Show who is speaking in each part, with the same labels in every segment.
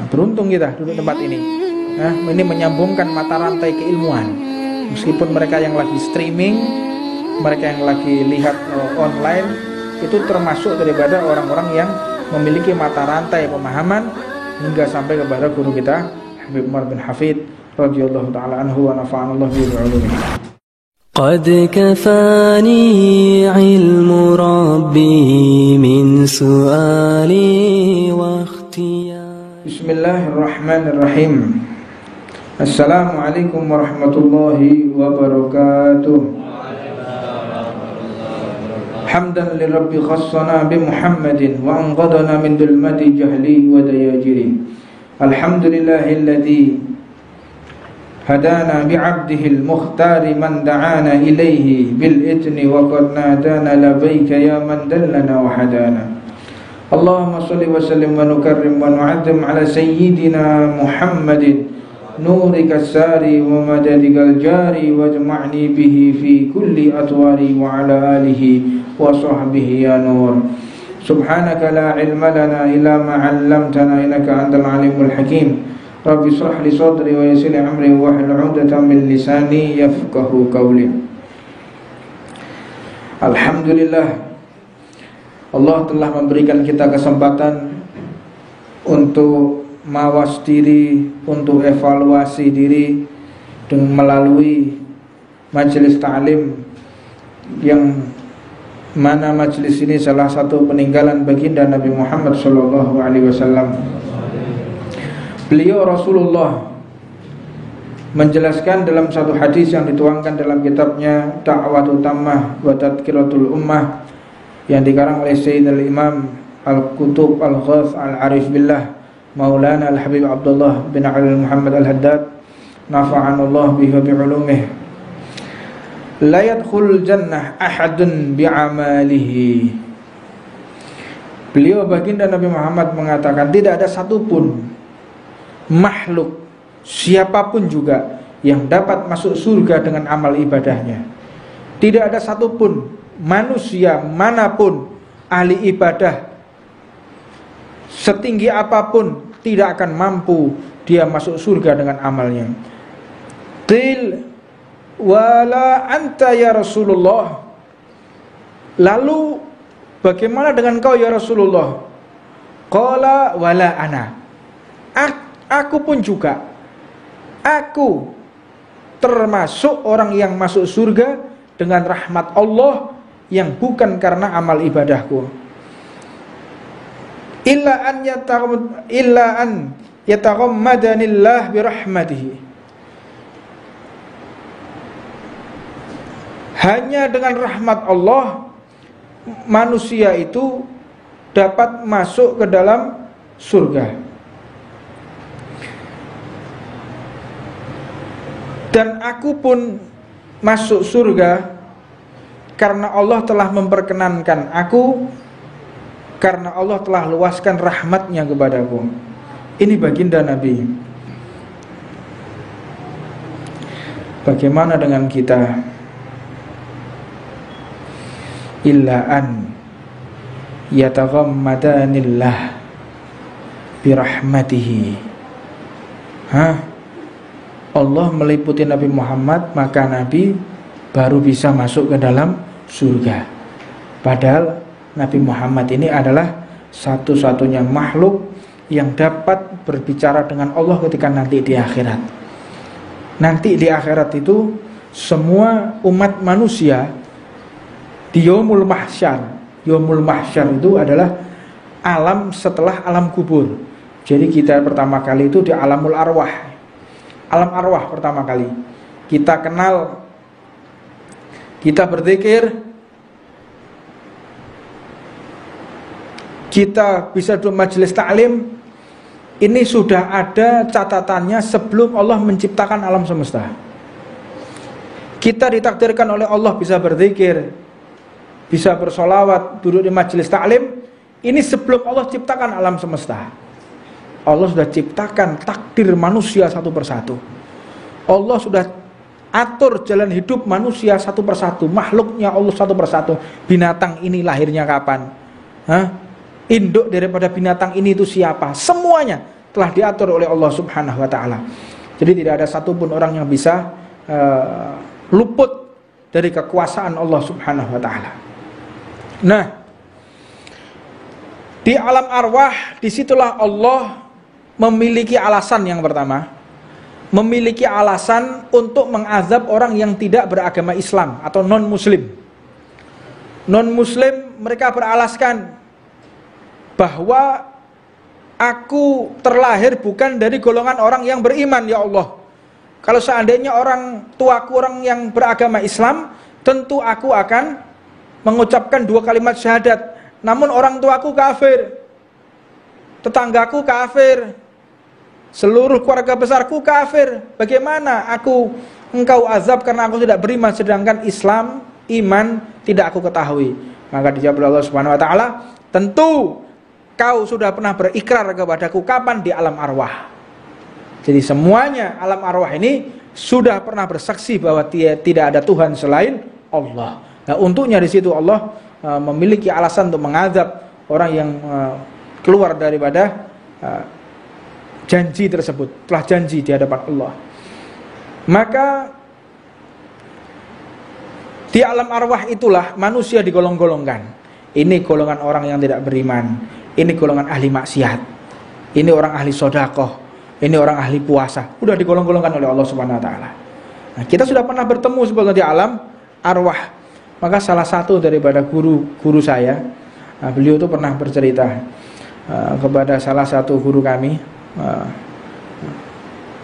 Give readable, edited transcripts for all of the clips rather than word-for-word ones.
Speaker 1: Beruntung kita duduk tempat ini. Ini menyambungkan mata rantai keilmuan. Meskipun mereka yang lagi streaming, mereka yang lagi lihat online, itu termasuk daripada orang-orang yang memiliki mata rantai pemahaman hingga sampai kepada guru kita Habib Umar bin Hafid radhiyallahu taala anhu wa nafa'anallahu bi ulumihi.
Speaker 2: قد كفاني علم ربي من سؤالي واختياري.
Speaker 1: بسم الله الرحمن الرحيم. Assalamualaikum warahmatullahi wabarakatuh. Hamdan lirabbi khassana bi Muhammadin wa anqadana min dulmati jahli wa dayajiri. Alhamdulillahilladzi hadana bi'abdihil mukhtari man da'ana ilaihi bil idni wa qad nadana labaika ya man dallana wa hadana. Allahumma salli wa sallim wa nukarrim wa nu'azzim ala sayyidina Muhammadin nurika sari wa madadikal jari wajma'ni bihi fi kulli atwari wa ala alihi wa sahbihi ya nur. Subhanaka la ilma lana illa ma 'allamtana innaka antal alimul hakim. Rabbi shrah li sadri wa yassir li amri wa hlul 'uqdatam min lisani yafqahu qawli. Alhamdulillah, Allah telah memberikan kita kesempatan untuk mawas diri, untuk evaluasi diri dengan melalui majelis ta'lim, yang mana majelis ini salah satu peninggalan baginda Nabi Muhammad SAW. Beliau Rasulullah menjelaskan dalam satu hadis yang dituangkan dalam kitabnya Da'watul Tammah wa Tadhkiratul Ummah yang dikarang oleh Sayyidina Imam Al-Qutub Al-Ghath Al-Arif Billah Maulana Al-Habib Abdullah bin Ali Muhammad Al-Haddad nafa'anallah bihi wa bi'ulumihi. La yadkhulul jannah ahadun bi'amalihi. Beliau baginda Nabi Muhammad mengatakan tidak ada satupun makhluk, siapapun juga, yang dapat masuk surga dengan amal ibadahnya. Tidak ada satupun manusia manapun, ahli ibadah setinggi apapun, tidak akan mampu dia masuk surga dengan amalnya. Qil wala anta ya Rasulullah. Lalu bagaimana dengan kau ya Rasulullah? Qala wala ana. Aku pun juga, aku termasuk orang yang masuk surga dengan rahmat Allah yang bukan karena amal ibadahku. Illa an yataghammadanillah birahmatihi. Hanya dengan rahmat Allah manusia itu dapat masuk ke dalam surga. Dan aku pun masuk surga karena Allah telah memperkenankan aku, karena Allah telah luaskan rahmatnya kepadaku. Ini baginda Nabi. Bagaimana dengan kita? Illa an yataghammadanillah birahmatihi. Allah meliputi Nabi Muhammad, maka Nabi baru bisa masuk ke dalam surga. Padahal Nabi Muhammad ini adalah satu-satunya makhluk yang dapat berbicara dengan Allah ketika nanti di akhirat. Nanti di akhirat itu semua umat manusia di Yaumul Mahsyar. Yaumul Mahsyar itu adalah alam setelah alam kubur. Jadi kita pertama kali itu di alamul arwah. Alam arwah pertama kali kita kenal, kita berzikir, kita bisa duduk majelis taklim. Ini sudah ada catatannya sebelum Allah menciptakan alam semesta. Kita ditakdirkan oleh Allah bisa berzikir, bisa bersolawat, duduk di majelis taklim. Ini sebelum Allah ciptakan alam semesta. Allah sudah ciptakan takdir manusia satu persatu. Allah sudah atur jalan hidup manusia satu persatu, makhluknya Allah satu persatu. Binatang ini lahirnya kapan? Induk daripada binatang ini itu siapa? Semuanya telah diatur oleh Allah Subhanahu wa taala. Jadi tidak ada satupun orang yang bisa luput dari kekuasaan Allah Subhanahu wa taala. Nah, di alam arwah disitulah Allah memiliki alasan yang pertama, memiliki alasan untuk mengazab orang yang tidak beragama Islam atau non-muslim. Non-muslim mereka beralaskan bahwa aku terlahir bukan dari golongan orang yang beriman, ya Allah. Kalau seandainya orang tuaku orang yang beragama Islam, tentu aku akan mengucapkan 2 kalimat syahadat. Namun orang tuaku kafir, tetanggaku kafir, seluruh keluarga besarku kafir. Bagaimana engkau azab karena aku tidak beriman, sedangkan Islam, iman tidak aku ketahui. Maka dijawab oleh Allah Subhanahu wa taala, tentu kau sudah pernah berikrar kepadaku kapan di alam arwah. Jadi semuanya alam arwah ini sudah pernah bersaksi bahwa tidak ada Tuhan selain Allah. Nah, untuknya di situ Allah memiliki alasan untuk mengazab orang yang keluar daripada janji tersebut, telah janji di hadapan Allah. Maka di alam arwah itulah manusia digolong-golongkan. Ini golongan orang yang tidak beriman, ini golongan ahli maksiat, ini orang ahli sedekah, ini orang ahli puasa. Udah digolong-golongkan oleh Allah Subhanahu wa taala. Nah, kita sudah pernah bertemu sebetulnya di alam arwah. Maka salah satu daripada guru saya, beliau itu pernah bercerita kepada salah satu guru kami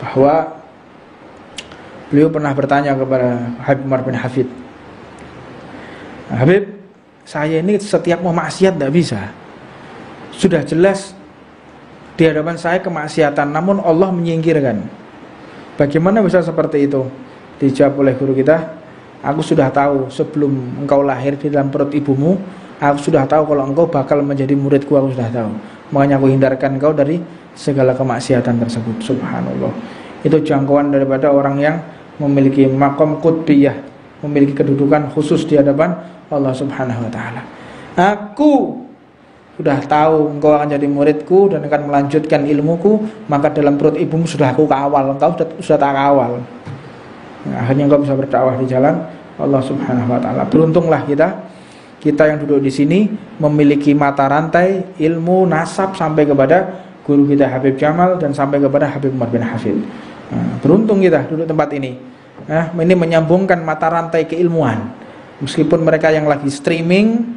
Speaker 1: bahwa beliau pernah bertanya kepada Habib Umar bin Hafid, Habib, saya ini setiap mau maksiat tidak bisa. Sudah jelas di hadapan saya kemaksiatan, namun Allah menyingkirkan. Bagaimana bisa seperti itu? Dijawab oleh guru kita, aku sudah tahu sebelum engkau lahir di dalam perut ibumu, aku sudah tahu kalau engkau bakal menjadi muridku, aku sudah tahu. Makanya aku hindarkan engkau dari segala kemaksiatan tersebut. Subhanallah. Itu jangkauan daripada orang yang memiliki maqam qutbiyah, memiliki kedudukan khusus di hadapan Allah Subhanahu wa taala. Aku sudah tahu engkau akan jadi muridku dan akan melanjutkan ilmuku, maka dalam perut ibumu sudah aku kawal, engkau sudah tak kawal. Nah, akhirnya engkau bisa berdakwah di jalan Allah Subhanahu wa taala. Beruntunglah kita yang duduk di sini memiliki mata rantai ilmu nasab sampai kepada guru kita Habib Jamal dan sampai kepada Habib Umar bin Hafid. Nah, beruntung kita duduk tempat ini. Nah, ini menyambungkan mata rantai keilmuan. Meskipun mereka yang lagi streaming,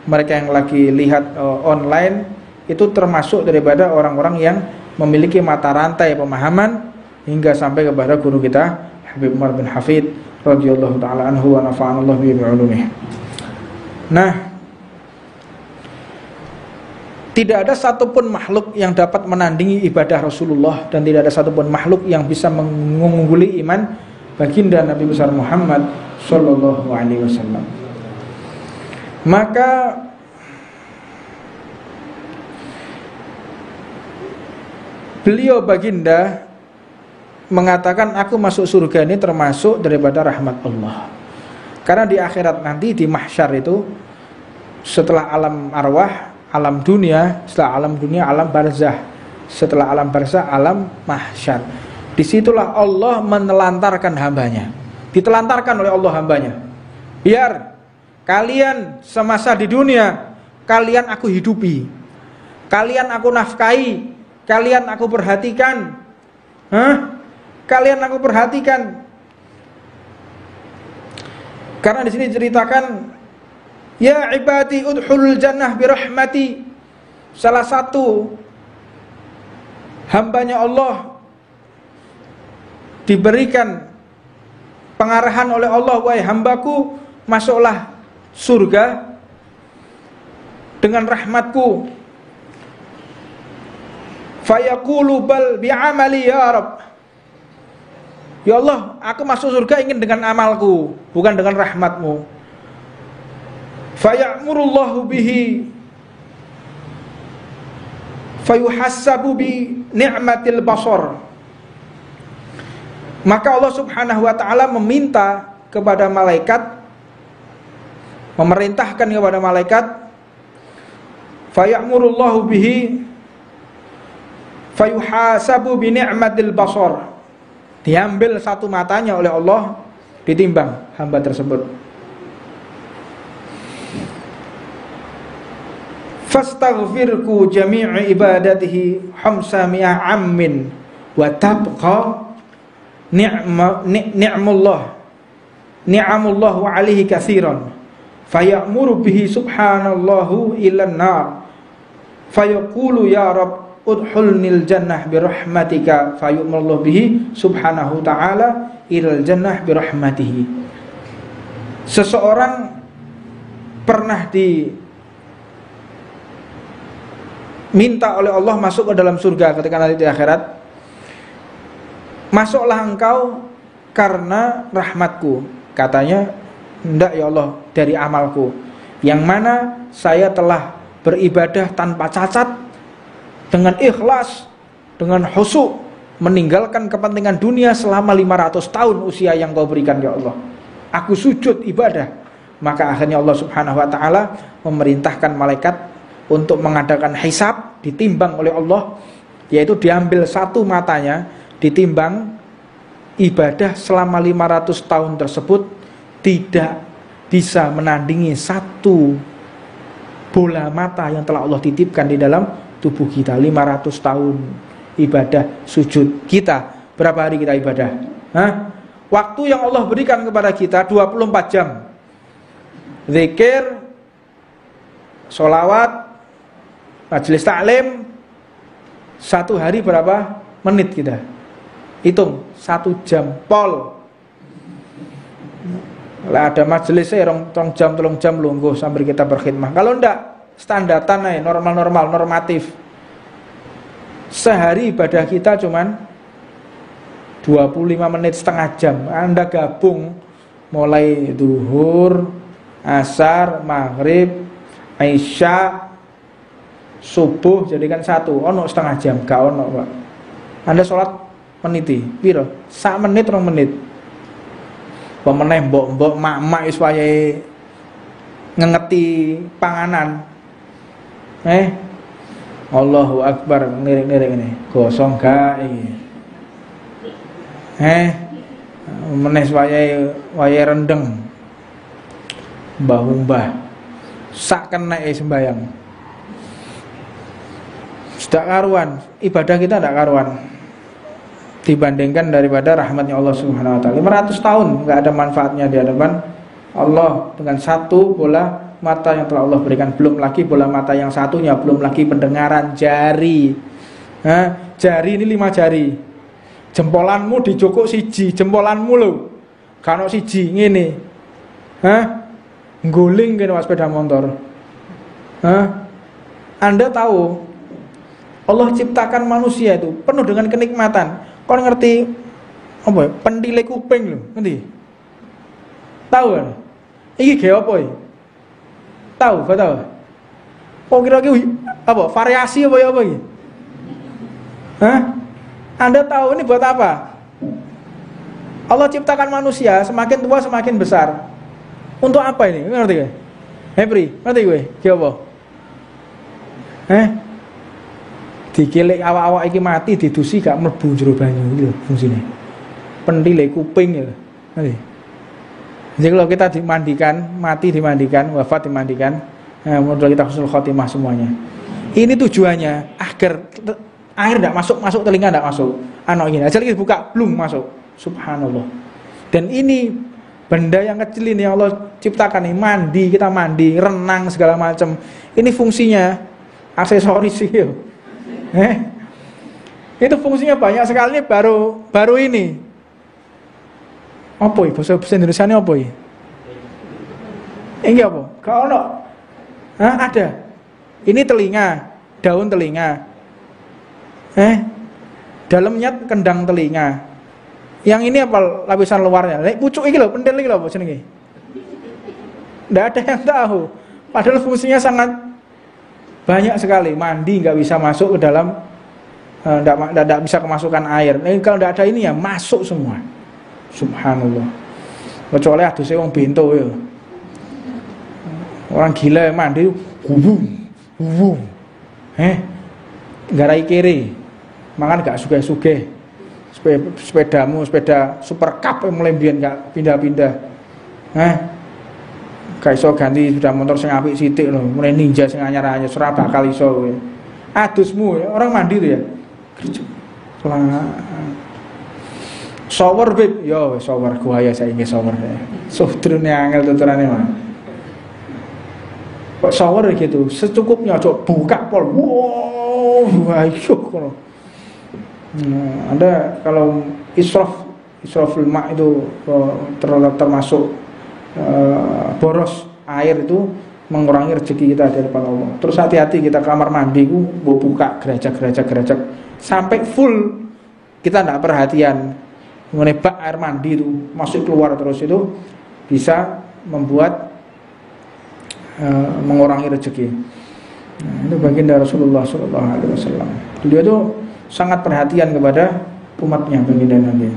Speaker 1: mereka yang lagi lihat online, itu termasuk daripada orang-orang yang memiliki mata rantai pemahaman hingga sampai kepada guru kita Habib Umar bin Hafid radhiyallahu taala anhu wa nafa'anallahu bi ulumih. Nah, tidak ada satupun makhluk yang dapat menandingi ibadah Rasulullah, dan tidak ada satupun makhluk yang bisa mengungguli iman baginda Nabi besar Muhammad sallallahu alaihi wasallam. Maka beliau baginda mengatakan, aku masuk surga ini termasuk daripada rahmat Allah. Karena di akhirat nanti, di mahsyar itu, setelah alam arwah, alam dunia, setelah alam dunia, alam barzah, setelah alam barzah, alam mahsyar. Disitulah Allah menelantarkan hambanya, ditelantarkan oleh Allah hambanya. Biar kalian semasa di dunia, kalian aku hidupi, kalian aku nafkahi, kalian aku perhatikan, kalian aku perhatikan. Karena di sini ceritakan, ya ibadi udkhulul jannah birahmati. Salah satu hambanya Allah diberikan pengarahan oleh Allah, wahai hambaku, masuklah surga dengan rahmatku. Fayaqulu bal bi'amali ya Rabb. Ya Allah, aku masuk surga ingin dengan amalku, bukan dengan rahmatmu. Faya'murullahu bihi fayuhassabu bi ni'matil basar. Maka Allah Subhanahu wa ta'ala meminta kepada malaikat, memerintahkan kepada malaikat, faya'murullahu bihi Fayuhasabu bi ni'matil basar. Diambil satu matanya oleh Allah, ditimbang hamba tersebut. Fastaghfirku jami'i ibadatihi hamsami'a ammin wa tabqa ni'amullahu alaihi katsiran fayamuru bihi subhanallahu ilan nar fayaqulu ya rab udkhulnil jannah birahmatika fayu'marullahu bihi subhanahu ta'ala ilal jannah birahmatihi. Seseorang pernah minta oleh Allah masuk ke dalam surga ketika nanti di akhirat. Masuklah engkau karena rahmatku. Katanya, hendak ya Allah dari amalku, yang mana saya telah beribadah tanpa cacat, dengan ikhlas, dengan khusyuk, meninggalkan kepentingan dunia selama 500 tahun usia yang kau berikan ya Allah. Aku sujud ibadah. Maka akhirnya Allah subhanahu wa ta'ala memerintahkan malaikat untuk mengadakan hisab, ditimbang oleh Allah, yaitu diambil satu matanya, ditimbang. Ibadah selama 500 tahun tersebut tidak bisa menandingi satu bola mata yang telah Allah titipkan di dalam tubuh kita. 500 tahun ibadah sujud kita. Berapa hari kita ibadah? Waktu yang Allah berikan kepada kita 24 jam. Zikir, sholawat, majelis taklim. Satu hari berapa menit kita? Hitung 1 jam pol. Lah ada majelis rong jam 3 jam lungguh sambil kita berkhidmah. Kalau ndak standartan aja, normal normatif. Sehari ibadah kita cuman 25 menit, setengah jam. Anda gabung mulai zuhur, asar, maghrib, isya, subuh jadikan satu, ono setengah jam, gak ono Pak. Anda sholat meniti, piro? 1 menit, 2 menit. Pemeneh mbok-mbok mak-mak wis wayahe ngengeti panganan. Allahu Akbar, ngirik-ngirik ini. Gosong gak iki. Meneh wayahe rendeng. Mbah-mbah sak keneke sembayang. Sudah karuan, ibadah kita tidak karuan dibandingkan daripada rahmatnya Allah Subhanahu wa taala. 500 tahun enggak ada manfaatnya di hadapan Allah dengan satu bola mata yang telah Allah berikan. Belum lagi bola mata yang satunya, belum lagi pendengaran, jari. Jari ini 5 jari. Jempolanmu dijokok siji, jempolanmu lho. Kan siji ngene. Ngguling kene pas sepeda motor. Anda tahu Allah ciptakan manusia itu penuh dengan kenikmatan. Kau ngerti apa ya? Pentile kuping lho, ngerti? Tahu kan? Iki ge apa ya? Tahu, gak tahu? Oh kira-kira apa? Variasi apa ya apa iki? Anda tahu ini buat apa? Allah ciptakan manusia semakin tua semakin besar. Untuk apa ini? Ngerti gak? Hebri, ngerti gue? Ge apa? Dikilek awak-awak iki mati didusi gak mlebu jero banyu iki lho fungsine. Pentile kuping ya. Ngerti? Jadi kalau kita dimandikan, mati dimandikan, wafat dimandikan, modal kita husnul khotimah semuanya. Ini tujuannya agar air tidak masuk telinga tidak masuk. Ini aja lagi buka belum masuk. Subhanallah. Dan ini benda yang kecil ini yang Allah ciptakan nih, mandi, kita mandi, renang segala macam. Ini fungsinya aksesoris sih. Itu fungsinya banyak sekali. Baru ini. Apa iki bahasa Indonesiane apa iki? Ini apa? Gak ono. Ada. Ini telinga, daun telinga. Dalamnya kendang telinga. Yang ini apa lapisan luarnya? Pucuk iki lho, pentil iki lho apa jenenge? Enggak ada yang tahu. Padahal fungsinya sangat banyak sekali. Mandi enggak bisa masuk ke dalam, enggak bisa kemasukan air. Kalau enggak ada ini ya masuk semua. Subhanallah. Kecuali aduse wong bento ya. Orang gila yang mandi gubung. Garai kiri. mangan gak sugih-sugih. Sepedamu sepeda super cup yang mulai biyen gak pindah-pindah. Gak iso ganti sepeda motor sing apik sithik lho, mulai Ninja sing anyar-anyar ora bakal iso kowe. Adusmu ya, orang mandi tuh ya. Shower bib, yo shower gua ya saya ingin shower. Sudrune angel tuturane mah. Kok shower gitu, secukupnya aja buka pol. Wow, ayo kono. Anda kalau israful ma itu termasuk boros air itu mengurangi rezeki kita dari Allah. Terus hati-hati kita kamar mandi buka gerajak sampai full, kita tidak perhatian mengenai bak air mandi itu masuk keluar terus, itu bisa membuat mengurangi rezeki. Itu baginda Rasulullah SAW. Beliau itu sangat perhatian kepada umatnya, baginda Nabi.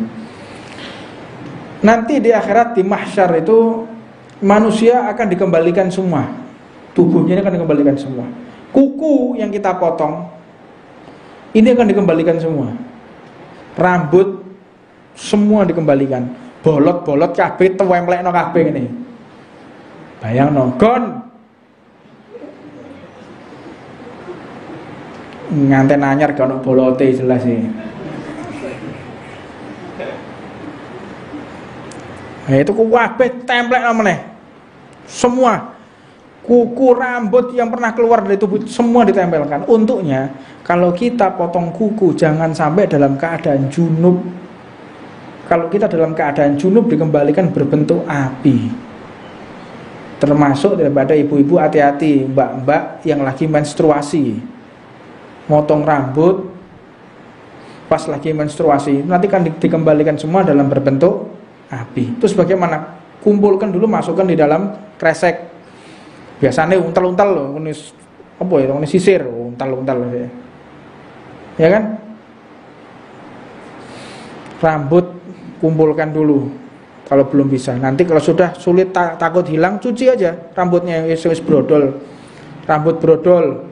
Speaker 1: Nanti di akhirat, di mahsyar itu manusia akan dikembalikan semua, tubuhnya akan dikembalikan semua. Kuku yang kita potong ini akan dikembalikan semua. Rambut semua dikembalikan. Bolot-bolot kabeh tuwemlekno kabeh ngene. Bayangno, gon nganten anyar gak ono bolote jelas sih. Itu kabeh templek meneh. Semua kuku, rambut yang pernah keluar dari tubuh semua ditempelkan. Untuknya kalau kita potong kuku jangan sampai dalam keadaan junub. Kalau kita dalam keadaan junub dikembalikan berbentuk api. Termasuk daripada ibu-ibu, hati-hati mbak-mbak yang lagi menstruasi. Motong rambut pas lagi menstruasi nanti kan dikembalikan semua dalam berbentuk api. Terus bagaimana? Kumpulkan dulu, masukkan di dalam kresek. Biasanya untal-untal loh, ini apa ya? Ini sisir, untal-untal ya. Ya kan? Rambut kumpulkan dulu. Kalau belum bisa, nanti kalau sudah sulit takut hilang, cuci aja rambutnya yang wis brodol. Rambut brodol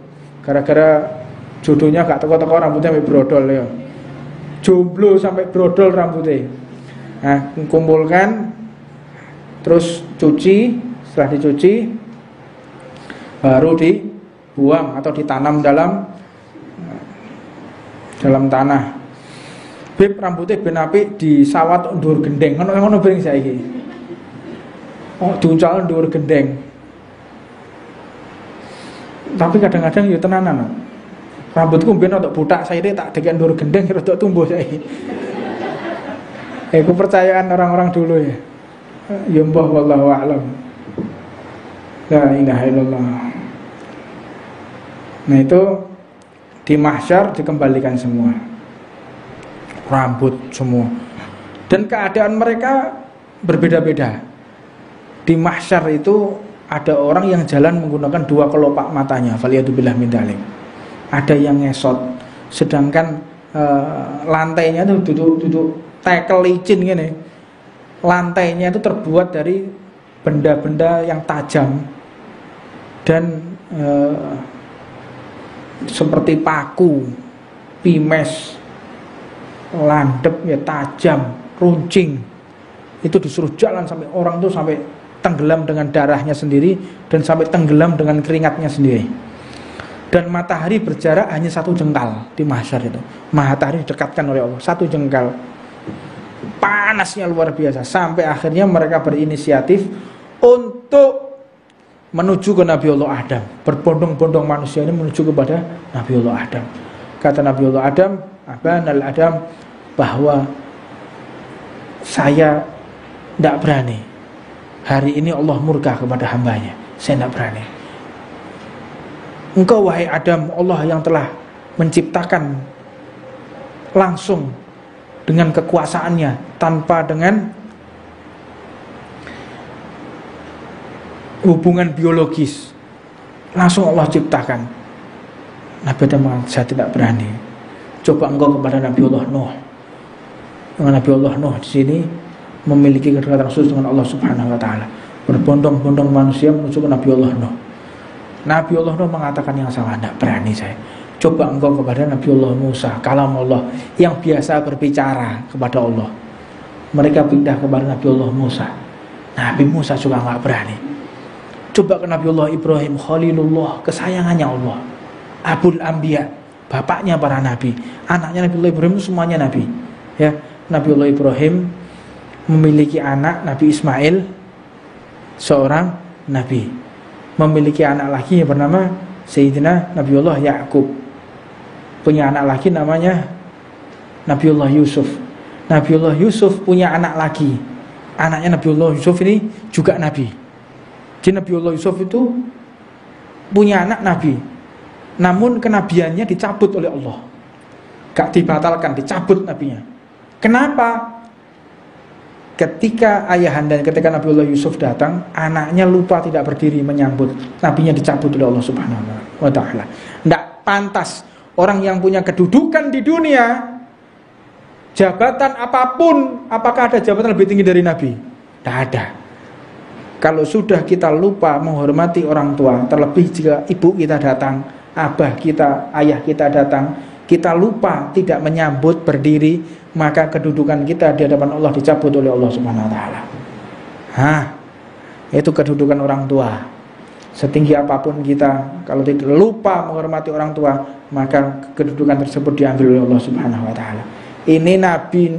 Speaker 1: gara-gara jodohnya gak teko-teko rambutnya sampai brodol ya. Jomblo sampai brodol rambutnya. Nah, kumpulkan terus cuci, setelah dicuci baru dibuang atau ditanam dalam tanah. Bib rambutnya ben apik disawat ndur gendeng. Ngono bring saiki. Oh, diuncal ndur gendeng. Tapi kadang-kadang ya tenanan. Rambutku ben untuk butak saiki tak dikek ndur gendeng rada tumbuh saiki. Kepercayaan orang-orang dulu ya. Ya mbah wallahu a'lam. La ilaha illallah. Nah itu di mahsyar dikembalikan semua. Rambut semua. Dan keadaan mereka berbeda-beda. Di mahsyar itu ada orang yang jalan menggunakan dua kelopak matanya. Faliyatubillah min dzalik. Ada yang ngesot. Sedangkan lantainya itu duduk tekel licin gini. Lantainya itu terbuat dari benda-benda yang tajam dan seperti paku, pimes, landep ya, tajam, runcing. Itu disuruh jalan sampai orang tuh sampai tenggelam dengan darahnya sendiri dan sampai tenggelam dengan keringatnya sendiri. Dan matahari berjarak hanya 1 jengkal di mahsyar itu. Matahari didekatkan oleh Allah 1 jengkal. Panasnya luar biasa sampai akhirnya mereka berinisiatif untuk menuju ke Nabiullah Adam. Berbondong-bondong manusia ini menuju kepada Nabiullah Adam. Kata Nabiullah Adam, Abanal Adam, bahwa saya tidak berani. Hari ini Allah murka kepada hambanya. Saya tidak berani. Engkau wahai Adam, Allah yang telah menciptakan langsung dengan kekuasaannya tanpa dengan hubungan biologis, langsung Allah ciptakan. Nabi Adam mengatakan, saya tidak berani. Coba engkau kepada Nabiullah Nuh. Dengan Nabiullah Nuh di sini memiliki kedekatan khusus dengan Allah Subhanahu wa taala. Berbondong-bondong manusia menuju ke Nabiullah Nuh. Nabiullah Nuh mengatakan yang sama, tidak berani saya. Coba engkau kepada Nabiullah Musa, kalam Allah, yang biasa berbicara kepada Allah. Mereka pindah kepada Nabiullah Musa. Nabi Musa juga nggak berani. Coba ke Nabiullah Ibrahim, Khalilullah, kesayangannya Allah, Abul Anbiya, bapaknya para nabi. Anaknya Nabiullah Ibrahim itu semuanya nabi. Ya, Nabiullah Ibrahim memiliki anak Nabi Ismail, seorang nabi. Memiliki anak lagi yang bernama Sayyidina Nabiullah Ya'qub. Punya anak lagi namanya Nabiullah Yusuf. Nabiullah Yusuf punya anak lagi. Anaknya Nabiullah Yusuf ini juga nabi. Jadi Nabiullah Yusuf itu punya anak nabi, namun kenabiannya dicabut oleh Allah. Gak dibatalkan, dicabut nabinya. Kenapa? Ketika ayahanda, ketika Nabiullah Yusuf datang, anaknya lupa tidak berdiri menyambut. Nabinya dicabut oleh Allah Subhanahu wa ta'ala. Tidak pantas orang yang punya kedudukan di dunia, jabatan apapun, apakah ada jabatan lebih tinggi dari Nabi? Tidak ada. Kalau sudah kita lupa menghormati orang tua, terlebih jika ibu kita datang, abah kita, ayah kita datang, kita lupa tidak menyambut berdiri, maka kedudukan kita di hadapan Allah dicabut oleh Allah Subhanahu wa ta'ala. Itu kedudukan orang tua. Setinggi apapun kita, kalau tidak lupa menghormati orang tua, maka kedudukan tersebut diambil oleh Allah Subhanahu wa ta'ala. Ini nabi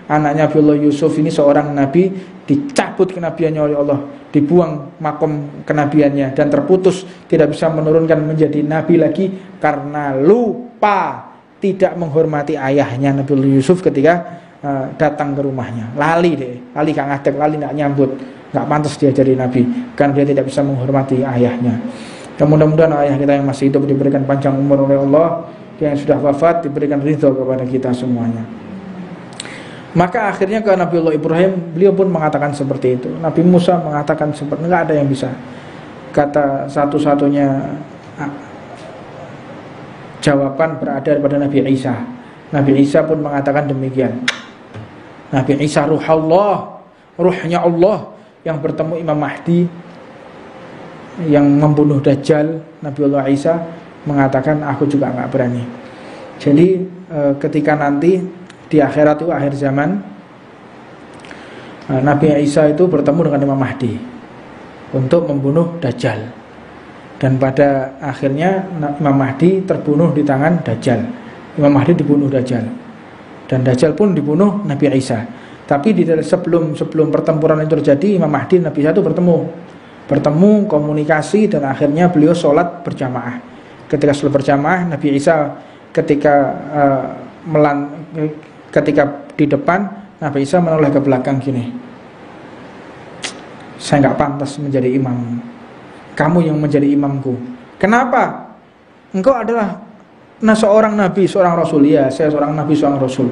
Speaker 1: anaknya Nabiullah Yusuf ini seorang nabi, dicabut kenabiannya oleh Allah, dibuang makom kenabiannya dan terputus, tidak bisa menurunkan menjadi nabi lagi karena lupa tidak menghormati ayahnya Nabiullah Yusuf ketika datang ke rumahnya. Lali gak ngadeg, lali gak nyambut, gak pantas dia jadi nabi karena dia tidak bisa menghormati ayahnya. Dan mudah-mudahan ayah kita yang masih hidup diberikan panjang umur oleh Allah, yang sudah wafat diberikan ridho kepada kita semuanya. Maka akhirnya ke Nabiullah Ibrahim, beliau pun mengatakan seperti itu. Nabi Musa mengatakan seperti, enggak ada yang bisa. Kata satu-satunya jawaban berada pada Nabi Isa. Nabi Isa pun mengatakan demikian. Nabi Isa ruh Allah, ruhnya Allah yang bertemu Imam Mahdi yang membunuh Dajjal. Nabiullah Isa mengatakan aku juga enggak berani. Jadi ketika nanti di akhirat itu, akhir zaman, Nabi Isa itu bertemu dengan Imam Mahdi untuk membunuh Dajjal. Dan pada akhirnya Imam Mahdi terbunuh di tangan Dajjal. Imam Mahdi dibunuh Dajjal. Dan Dajjal pun dibunuh Nabi Isa. Tapi sebelum pertempuran itu terjadi, Imam Mahdi dan Nabi Isa itu bertemu, komunikasi, dan akhirnya beliau sholat berjamaah. Ketika sholat berjamaah, Nabi Isa ketika di depan, Nabi Isa menoleh ke belakang gini, saya nggak pantas menjadi imam, kamu yang menjadi imamku. Kenapa? Engkau adalah seorang nabi, seorang rasul. Ya, saya seorang nabi, seorang rasul.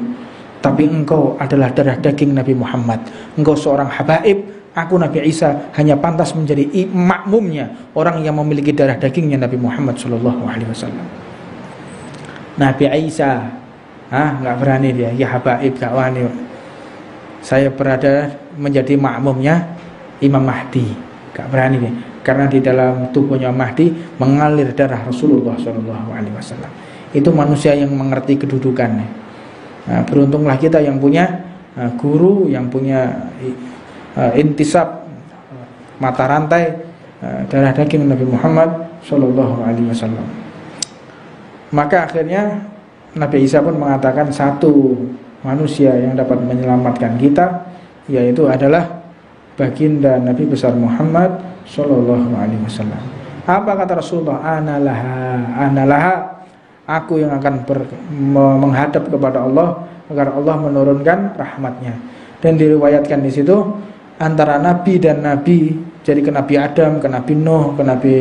Speaker 1: Tapi engkau adalah darah daging Nabi Muhammad. Engkau seorang habaib. Aku Nabi Isa hanya pantas menjadi makmumnya, orang yang memiliki darah dagingnya Nabi Muhammad SAW. Nabi Isa nggak berani dia, ya habaib, gak wani. Saya berada menjadi makmumnya Imam Mahdi, gak berani dia, karena di dalam tubuhnya Mahdi mengalir darah Rasulullah SAW. Itu manusia yang mengerti kedudukannya. Beruntunglah kita yang punya guru, yang punya intisab, mata rantai darah daging Nabi Muhammad SAW. Maka akhirnya Nabi Isa pun mengatakan satu manusia yang dapat menyelamatkan kita, yaitu adalah baginda Nabi besar Muhammad SAW. Apa kata Rasulullah? Analaha, aku yang akan menghadap kepada Allah agar Allah menurunkan rahmatnya. Dan diriwayatkan di situ antara Nabi dan Nabi, jadi ke Nabi Adam, ke Nabi Nuh, ke Nabi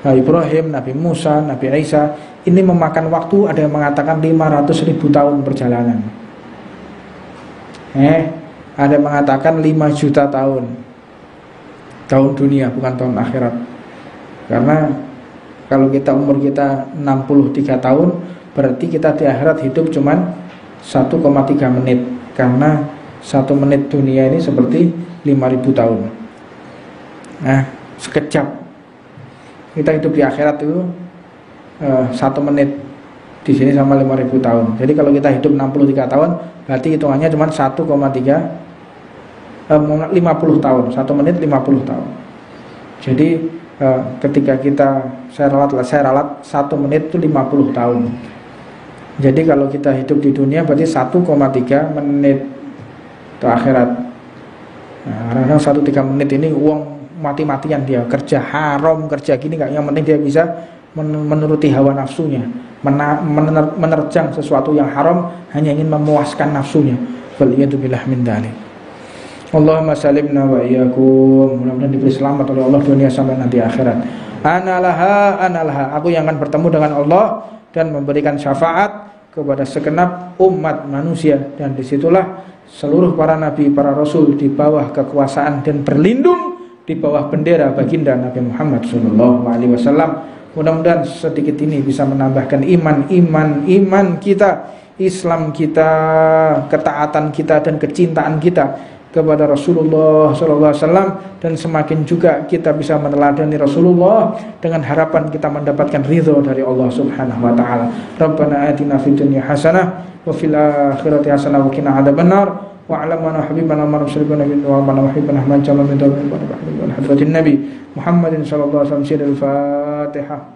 Speaker 1: Ibrahim, Nabi Musa, Nabi Isa, ini memakan waktu, ada yang mengatakan 500.000 tahun perjalanan. Ada yang mengatakan 5 juta tahun. Tahun dunia, bukan tahun akhirat. Karena kalau umur kita 63 tahun, berarti kita di akhirat hidup cuman 1,3 menit. Karena 1 menit dunia ini seperti 5.000 tahun. Sekejap. Kita hidup di akhirat itu 1 menit di sini sama 5.000 tahun. Jadi kalau kita hidup 63 tahun, berarti hitungannya cuma 50 tahun. 1 menit 50 tahun. Jadi ketika saya ralat 1 menit itu 50 tahun. Jadi kalau kita hidup di dunia berarti 1,3 menit ke akhirat. Nah, kadang-kadang 1,3 menit ini uang mati-matian dia kerja haram, kerja gini nggak, yang penting dia bisa menuruti hawa nafsunya, menerjang sesuatu yang haram hanya ingin memuaskan nafsunya. Waliyadzubillah min dzalik. Allahumma salimna wa iyyakum. Mudah-mudahan diberi selamat oleh Allah dunia sampai nanti akhirat. Analaha, aku yang akan bertemu dengan Allah dan memberikan syafaat kepada segenap umat manusia, dan disitulah seluruh para nabi, para rasul di bawah kekuasaan dan berlindung di bawah bendera baginda Nabi Muhammad SAW. Mudah-mudahan sedikit ini bisa menambahkan iman kita, Islam kita, ketaatan kita dan kecintaan kita kepada Rasulullah SAW, dan semakin juga kita bisa meneladani Rasulullah dengan harapan kita mendapatkan ridho dari Allah Subhanahu wa taala. Rabbana atina fid dunya hasanah wa fil akhirati hasanah wa qina adzabannar. Wa'lamana habibana wa rasulana wa man habibana man jalla min dawil wa hadratin nabi Muhammadin sallallahu alaihi wasallam. Al-Fatihah.